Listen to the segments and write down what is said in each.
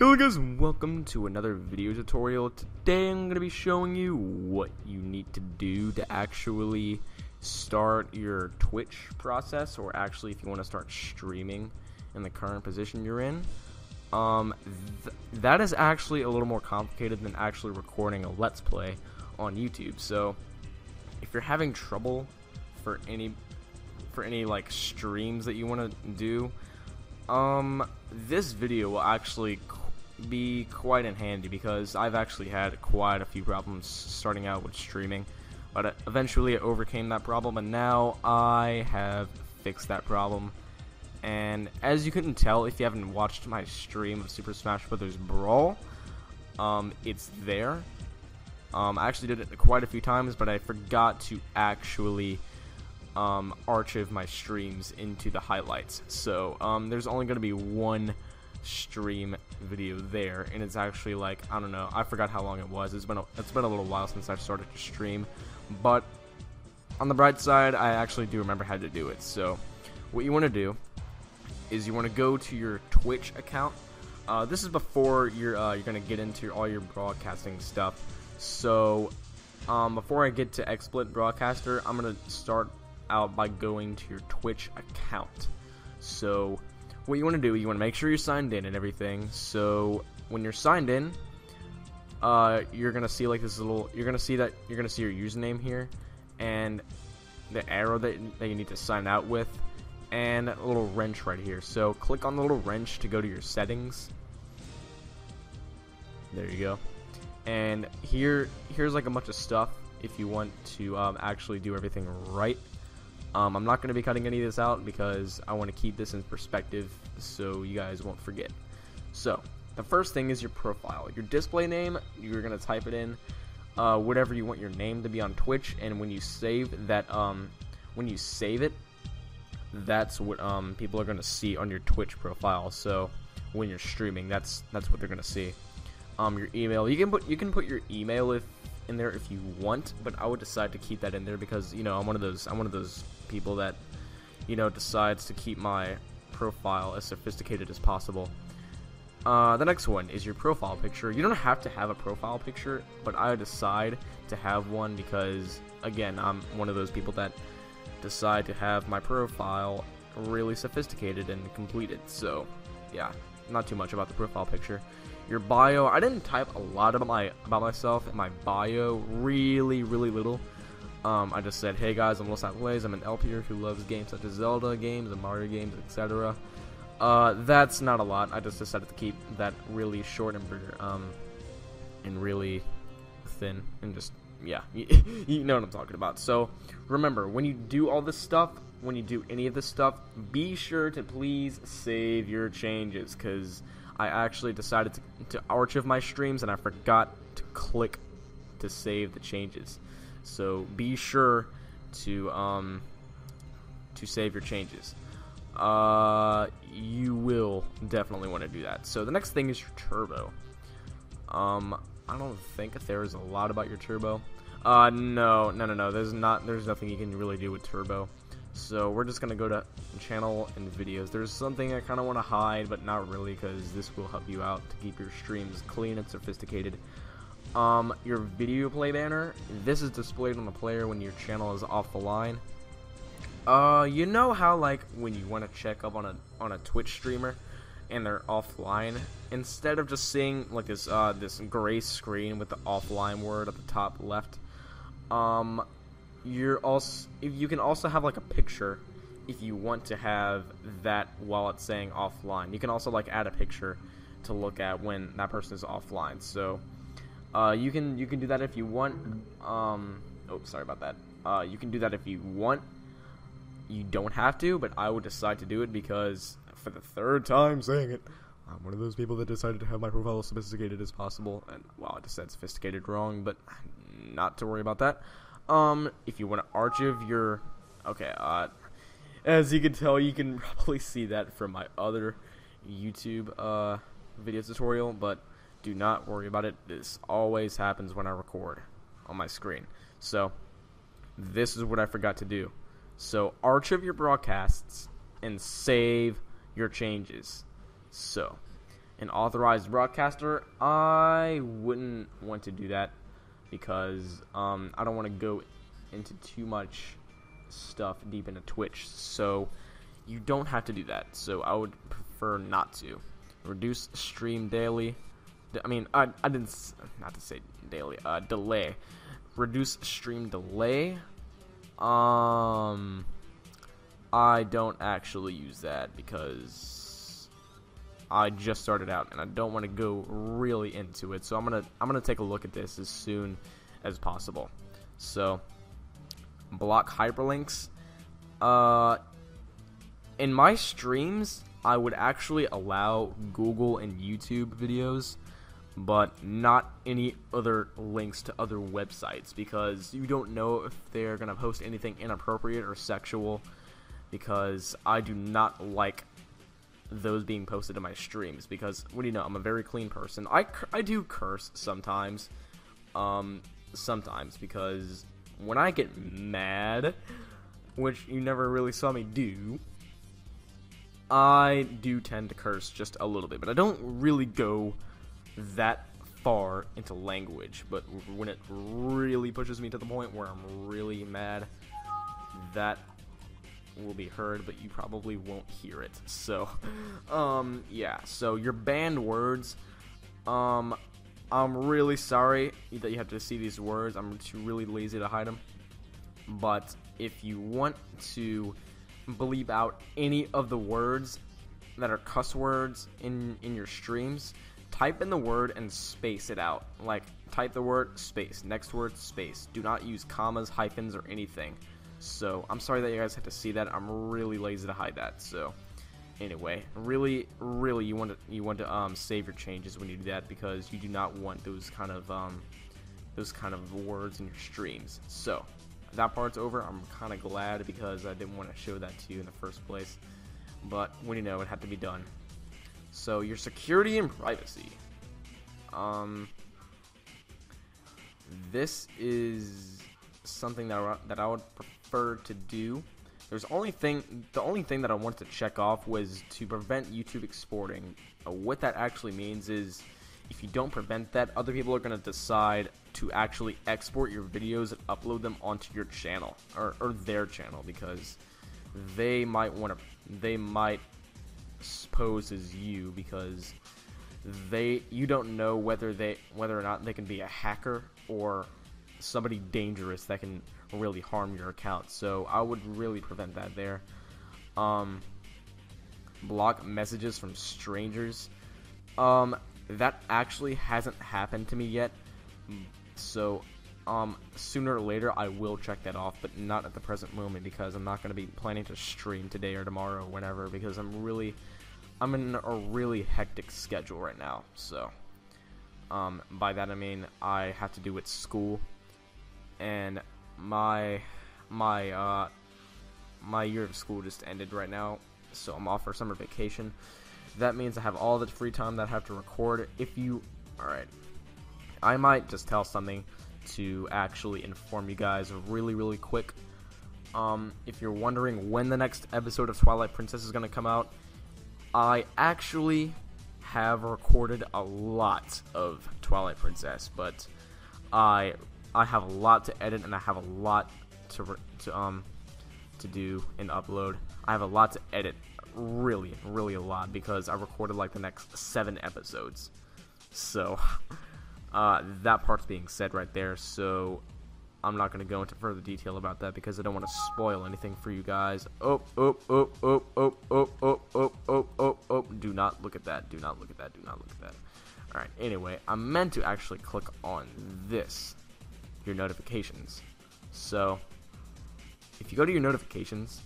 Hello guys, welcome to another video tutorial. Today I'm going to be showing you what you need to do to actually start your Twitch process, or actually if you want to start streaming in the current position you're in. That is actually a little more complicated than actually recording a Let's Play on YouTube. So if you're having trouble for any like streams that you want to do, this video will actually be quite in handy, because I've actually had quite a few problems starting out with streaming, but eventually I overcame that problem, and now I have fixed that problem. And as you couldn't tell if you haven't watched my stream of Super Smash Bros. Brawl, it's there. I actually did it quite a few times, but I forgot to actually archive my streams into the highlights. So there's only going to be one stream video there, and it's actually like, I don't know, I forgot how long it was. It's been a little while since I started to stream, but on the bright side, I actually do remember how to do it. So what you want to do is you want to go to your Twitch account. This is before you're gonna get into all your broadcasting stuff. So before I get to XSplit Broadcaster, I'm gonna start out by going to your Twitch account. So what you want to do, you want to make sure you're signed in and everything. So when you're signed in, you're gonna see like this little, you're gonna see your username here and the arrow that you need to sign out with, and a little wrench right here. So click on the little wrench to go to your settings. There you go. And here's like a bunch of stuff if you want to actually do everything right. I'm not going to be cutting any of this out because I want to keep this in perspective so you guys won't forget. So the first thing is your profile. Your display name, you're going to type it in whatever you want your name to be on Twitch, and when you save that, that's what people are going to see on your Twitch profile. So when you're streaming, that's what they're going to see. Your email, you can put your email in there if you want, but I would decide to keep that in there because, you know, I'm one of those people that, you know, decides to keep my profile as sophisticated as possible. The next one is your profile picture. You don't have to have a profile picture, but I decide to have one because, again, I'm one of those people that decide to have my profile really sophisticated and completed. So yeah, not too much about the profile picture. Your bio, I didn't type a lot about myself in my bio, really little. I just said, hey guys, I'm Los Plays. I'm an LPer who loves games such as Zelda games and Mario games, etc. That's not a lot. I just decided to keep that really short and really thin, and just, yeah, you know what I'm talking about. So remember, when you do all this stuff, when you do any of this stuff, be sure to please save your changes, because I actually decided to archive my streams and I forgot to click to save the changes. So be sure to save your changes. You will definitely want to do that. So the next thing is your turbo. I don't think there's a lot about your turbo. No. There's nothing you can really do with turbo. So we're just gonna go to channel and videos. There's something I kind of want to hide, but not really, because this will help you out to keep your streams clean and sophisticated. Your video play banner. This is displayed on the player when your channel is off the line. You know how, like, when you want to check up on a Twitch streamer and they're offline, instead of just seeing like this gray screen with the offline word at the top left, you can also have like a picture if you want to have that while it's saying offline. You can also like add a picture to look at when that person is offline. So you can do that if you want. Oh, sorry about that. You can do that if you want. You don't have to, but I would decide to do it because, for the third time saying it, I'm one of those people that decided to have my profile as sophisticated as possible. And, well, I just said sophisticated wrong, but not to worry about that. If you want to archive your, okay, as you can tell, you can probably see that from my other YouTube video tutorial, but do not worry about it. This always happens when I record on my screen. So this is what I forgot to do. So archive your broadcasts and save your changes. So an authorized broadcaster, I wouldn't want to do that because I don't want to go into too much stuff deep into Twitch. So you don't have to do that. So I would prefer not to. Reduce stream daily. I mean, I didn't, not to say daily. Delay. Reduce stream delay. I don't actually use that because I just started out and I don't want to go really into it. So I'm gonna take a look at this as soon as possible. So block hyperlinks. In my streams, I would actually allow Google and YouTube videos, but not any other links to other websites because you don't know if they're gonna post anything inappropriate or sexual, because I do not like those being posted in my streams. Because what do you know, I'm a very clean person. I do curse sometimes, because when I get mad, which you never really saw me do, I do tend to curse just a little bit, but I don't really go that far into language. But when it really pushes me to the point where I'm really mad, that will be heard, but you probably won't hear it. So yeah, so your banned words, I'm really sorry that you have to see these words. I'm too really lazy to hide them. But if you want to bleep out any of the words that are cuss words in your streams, type in the word and space it out. Like, type the word, space, next word, space. Do not use commas, hyphens, or anything. So I'm sorry that you guys had to see that. I'm really lazy to hide that. So anyway, really you want to save your changes when you do that, because you do not want those kind of words in your streams. So that part's over. I'm kind of glad because I didn't want to show that to you in the first place, but when you know, it had to be done. So your security and privacy. This is something that I would prefer to do. The only thing that I wanted to check off was to prevent YouTube exporting. What that actually means is, if you don't prevent that, other people are going to decide to actually export your videos and upload them onto your channel or their channel, because they might pose as you, because you don't know whether or not they can be a hacker or somebody dangerous that can really harm your account. So I would really prevent that there. Block messages from strangers. That actually hasn't happened to me yet, so sooner or later I will check that off, but not at the present moment, because I'm not going to be planning to stream today or tomorrow or whenever, because I'm in a really hectic schedule right now. So by that I mean I have to do with school, and my year of school just ended right now, so I'm off for summer vacation. That means I have all the free time that I have to record. Alright, I might just tell something to actually inform you guys really quick. If you're wondering when the next episode of Twilight Princess is going to come out, I actually have recorded a lot of Twilight Princess, but I have a lot to edit, and I have a lot to do and upload. I have a lot to edit, really a lot, because I recorded like the next 7 episodes. So that part's being said right there, so I'm not going to go into further detail about that because I don't want to spoil anything for you guys. Do not look at that. Do not look at that. Do not look at that. Alright, anyway, I meant to actually click on this, your notifications. So if you go to your notifications,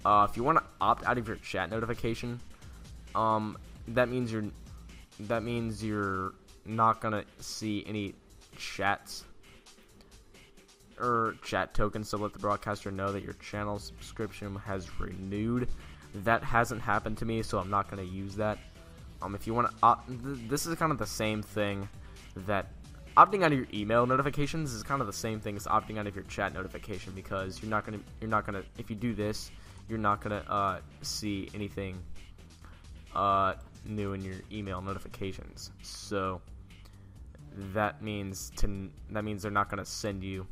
if you want to opt out of your chat notification, that means you're not gonna see any chats or chat tokens to let the broadcaster know that your channel subscription has renewed. That hasn't happened to me, so I'm not gonna use that. If you want to this is kind of the same thing that opting out of your email notifications is kind of the same thing as opting out of your chat notification, because you're not gonna if you do this, you're not gonna see anything new in your email notifications. So that means they're not going to send you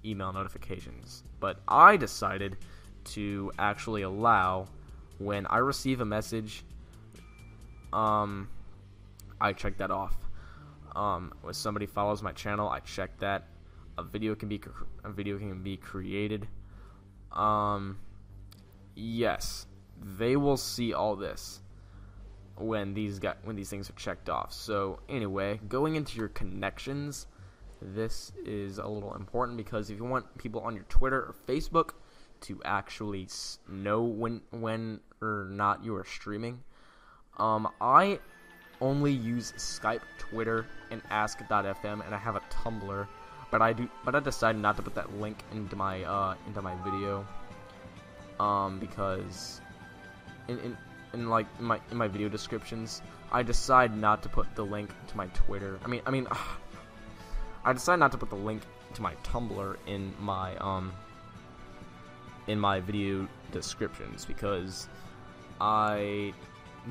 email notifications. But I decided to actually allow, when I receive a message, I check that off. When somebody follows my channel, I check that. A video can be created. Yes, they will see all this when these things are checked off. So anyway, going into your connections, this is a little important, because if you want people on your Twitter or Facebook to actually know when or not you are streaming, I only use Skype, Twitter, and Ask.fm, and I have a Tumblr, but I decided not to put that link into my video, because in my video descriptions, I decide not to put the link to my Twitter. I decided not to put the link to my Tumblr in my video descriptions, because I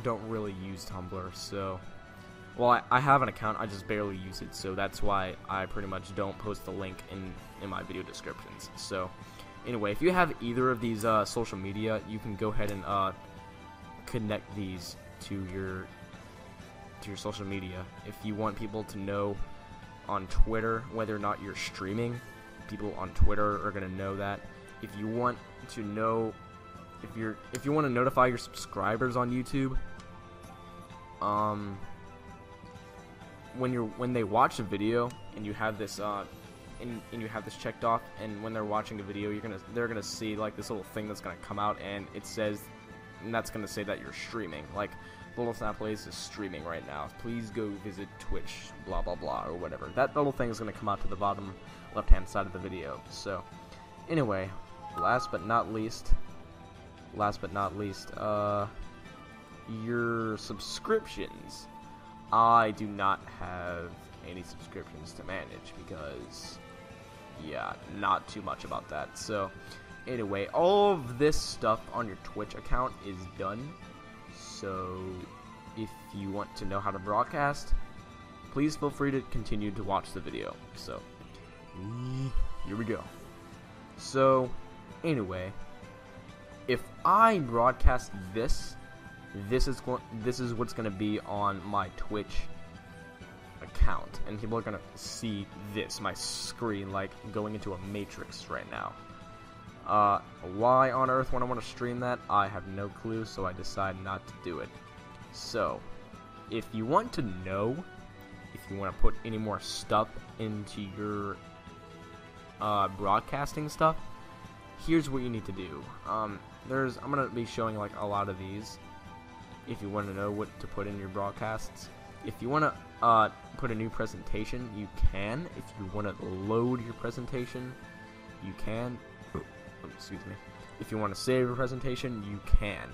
don't really use Tumblr. So, well, I have an account, I just barely use it, so that's why I pretty much don't post the link in my video descriptions. So anyway, if you have either of these social media, you can go ahead and connect these to your social media. If you want people to know on Twitter whether or not you're streaming, people on Twitter are gonna know that. If you want to know, if you want to notify your subscribers on YouTube, when they watch a video and you have this and you have this checked off, and when they're watching the video, they're gonna see like this little thing that's gonna come out, and it says, and that's gonna say that you're streaming. Like, Little Snap Plays is streaming right now. Please go visit Twitch, blah blah blah, or whatever. That little thing is gonna come out to the bottom left-hand side of the video. So, anyway, last but not least, your subscriptions. I do not have any subscriptions to manage, because, yeah, not too much about that. So anyway, all of this stuff on your Twitch account is done. So if you want to know how to broadcast, please feel free to continue to watch the video. So here we go. So anyway, if I broadcast this is what's going to be on my Twitch account, and people are going to see this, my screen, like going into a matrix right now. Why on earth would I want to stream that? I have no clue, so I decided not to do it. So if you want to know, if you want to put any more stuff into your broadcasting stuff, here's what you need to do. I'm gonna be showing like a lot of these. If you want to know what to put in your broadcasts, if you want to put a new presentation, you can. If you want to load your presentation, you can. Excuse me. If you want to save a presentation, you can.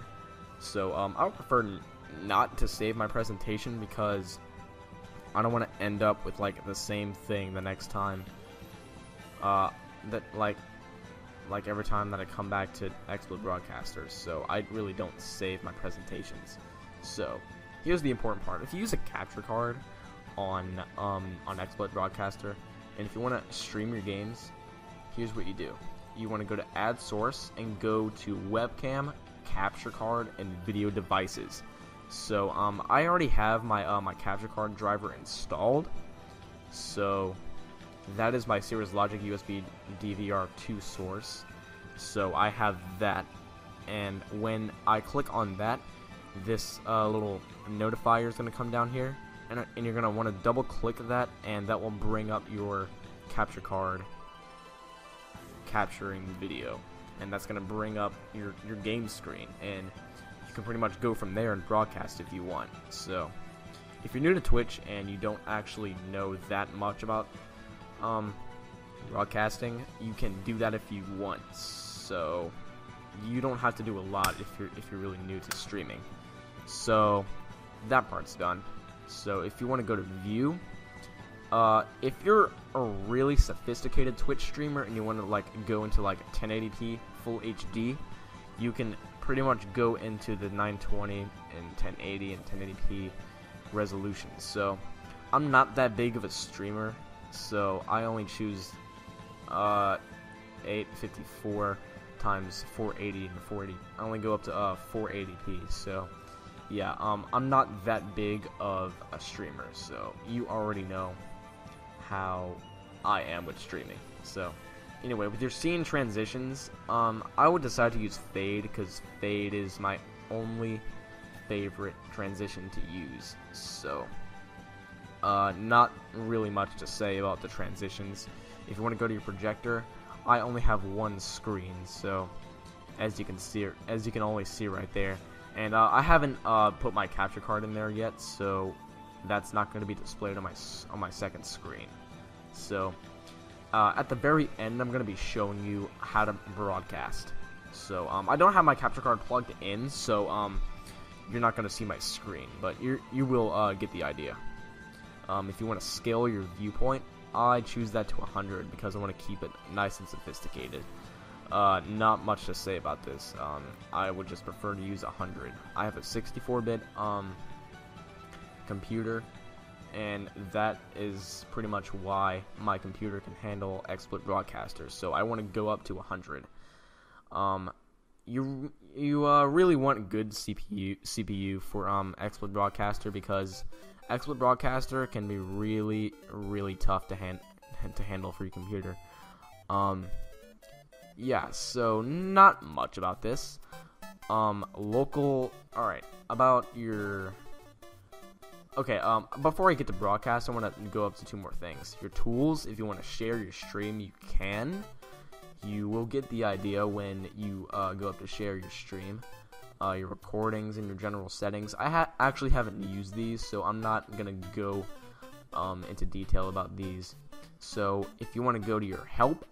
So I would prefer not to save my presentation, because I don't want to end up with like the same thing the next time. That like every time that I come back to XSplit Broadcaster. So I really don't save my presentations. So here's the important part. If you use a capture card on XSplit Broadcaster, and if you want to stream your games, here's what you do. You want to go to Add Source and go to Webcam, Capture Card, and Video Devices. So I already have my my capture card driver installed. So that is my Cirrus Logic USB DVR2 source. So I have that, and when I click on that, this little notifier is going to come down here, and you're going to want to double click that, and that will bring up your capture card capturing video, and that's going to bring up your game screen, and you can pretty much go from there and broadcast if you want. So if you're new to Twitch and you don't actually know that much about broadcasting, you can do that if you want. So you don't have to do a lot if you're really new to streaming. So that part's done. So if you want to go to View, if you're a really sophisticated Twitch streamer and you want to like go into like 1080p full HD, you can pretty much go into the 920 in 1080 and 1080p resolutions. So I'm not that big of a streamer, so I only choose 854 times 480 and 480. I only go up to 480p. So yeah, I'm not that big of a streamer, so you already know how I am with streaming. So anyway, with your scene transitions, I would decide to use fade, because fade is my only favorite transition to use. So not really much to say about the transitions. If you want to go to your projector, I only have one screen, so as you can only see right there, and I haven't put my capture card in there yet, so that's not going to be displayed on my second screen. So at the very end, I'm going to be showing you how to broadcast. So I don't have my capture card plugged in, so you're not going to see my screen, but you will get the idea. If you want to scale your viewpoint, I choose that to 100 because I want to keep it nice and sophisticated. Not much to say about this. I would just prefer to use 100. I have a 64-bit computer, and that is pretty much why my computer can handle XSplit Broadcaster. So I want to go up to 100. You really want good CPU for XSplit Broadcaster, because XSplit Broadcaster can be really tough to handle for your computer. Yeah, so not much about this. Alright, about your... Okay, before I get to broadcast, I want to go up to two more things. Your tools, if you want to share your stream, you can. You will get the idea when you go up to share your stream. Your recordings and your general settings. I actually haven't used these, so I'm not going to go into detail about these. So if you want to go to your help,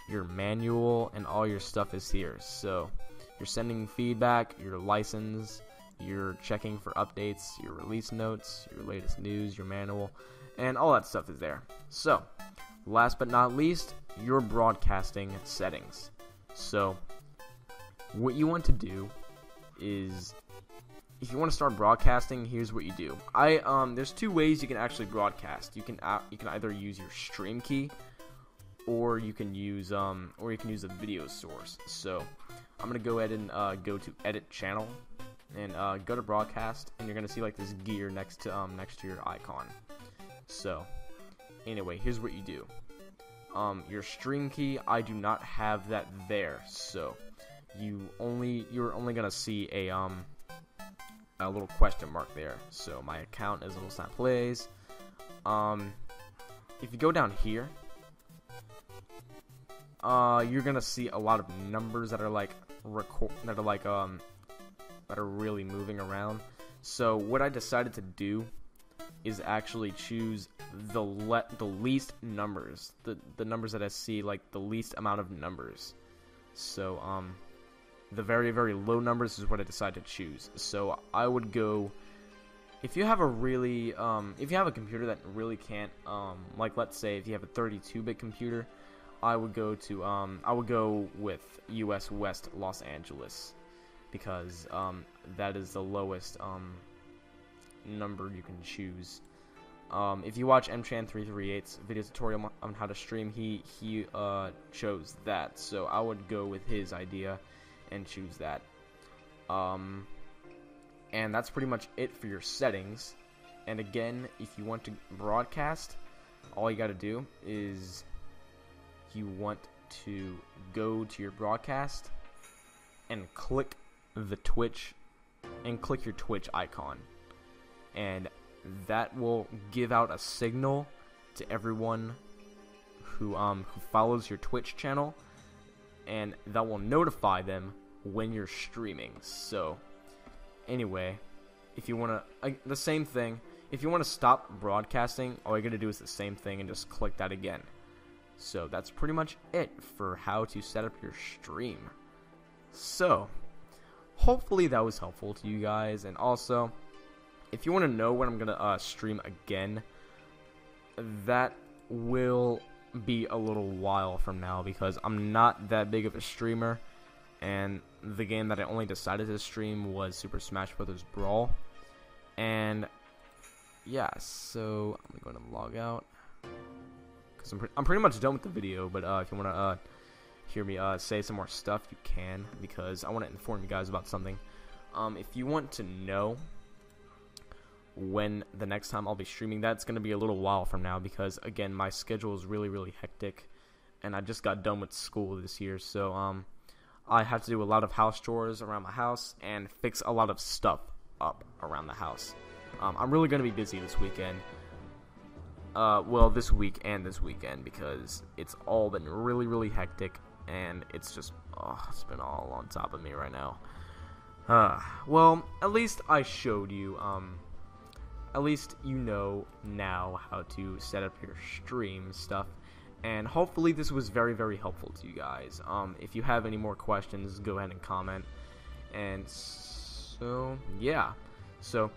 your manual, and all your stuff is here. So you're sending feedback, your license, you're checking for updates, your release notes, your latest news, your manual, and all that stuff is there. So last but not least, your broadcasting settings. So what you want to do is, if you want to start broadcasting, here's what you do. There's two ways you can actually broadcast. You can either use your stream key, or you can use a video source. So I'm gonna go ahead and go to edit channel and go to broadcast, and you're gonna see like this gear next to your icon. So anyway, here's what you do. Your stream key, I do not have that there, so you're only gonna see a little question mark there. So my account is little snap plays. If you go down here, you're gonna see a lot of numbers that are really moving around. So what I decided to do is actually choose the least numbers, the numbers that I see, like the least amount of numbers. So the very low numbers is what I decided to choose. So I would go, if you have a computer that really can't, like let's say if you have a 32-bit computer, I would go with US West Los Angeles, because that is the lowest number you can choose. If you watch mchan338's video tutorial on how to stream, he chose that, so I would go with his idea and choose that. And that's pretty much it for your settings. And again, if you want to broadcast, all you gotta do is you want to go to your broadcast and click the Twitch and click your Twitch icon, and that will give out a signal to everyone who follows your Twitch channel, and that will notify them when you're streaming. So anyway, if you want to the same thing, if you want to stop broadcasting, all you gotta do is the same thing and just click that again. So that's pretty much it for how to set up your stream. So hopefully that was helpful to you guys. And also, if you want to know when I'm gonna stream again, that will be a little while from now, because I'm not that big of a streamer, and the game that I only decided to stream was Super Smash Bros. Brawl. And yeah, so I'm going to log out because I'm pretty much done with the video. But if you want to hear me say some more stuff, you can, because I want to inform you guys about something. If you want to know when the next time I'll be streaming, that's going to be a little while from now, because again, my schedule is really hectic, and I just got done with school this year, so I have to do a lot of house chores around my house and fix a lot of stuff up around the house. I'm really going to be busy this weekend. Well, this week and this weekend, because it's all been really hectic, and it's just, it's been all on top of me right now. Well, at least I showed you, at least you know now how to set up your stream stuff, and hopefully this was very helpful to you guys. If you have any more questions, go ahead and comment. And so, yeah. So,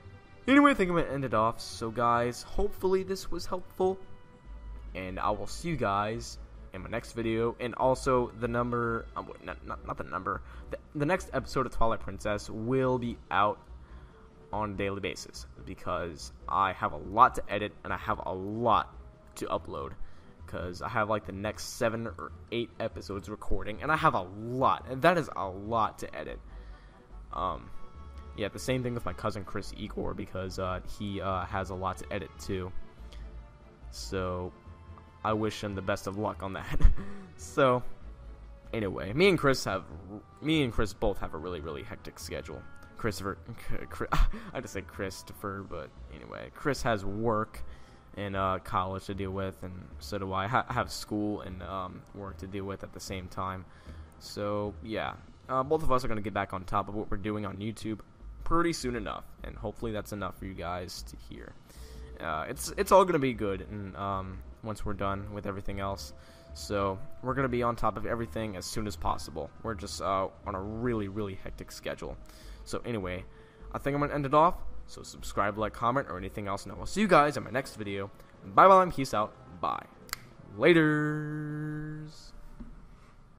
anyway, I think I'm going to end it off. So, guys, hopefully this was helpful, and I will see you guys in my next video. And also, the number, not the number, the next episode of Twilight Princess will be out on a daily basis, because I have a lot to edit and I have a lot to upload, because I have like the next 7 or 8 episodes recording, and I have a lot, and that is a lot to edit. Yeah, the same thing with my cousin Chris Igor, because he has a lot to edit too. So I wish him the best of luck on that. So anyway, me and Chris both have a really hectic schedule. I just said Christopher, but anyway, Chris has work and college to deal with, and so do I. I have school and work to deal with at the same time. So yeah, both of us are going to get back on top of what we're doing on YouTube pretty soon enough, and hopefully that's enough for you guys to hear. It's all going to be good, and once we're done with everything else. So we're going to be on top of everything as soon as possible. We're just on a really hectic schedule. So anyway, I think I'm going to end it off. So subscribe, like, comment, or anything else, and I will see you guys in my next video. Bye-bye, peace out, bye. Laters.